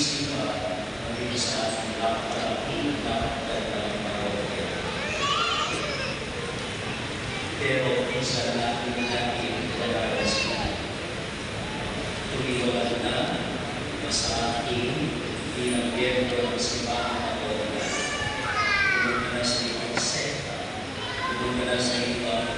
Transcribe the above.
sisipa maging sa ating napakagandang parokya. Pero minsan natin pinagdadasal. Tumiwala na sa ating bilang miyembro ng simbahan na parokya. Tulog ka na sa ibang sekta, tulog ka na sa ibang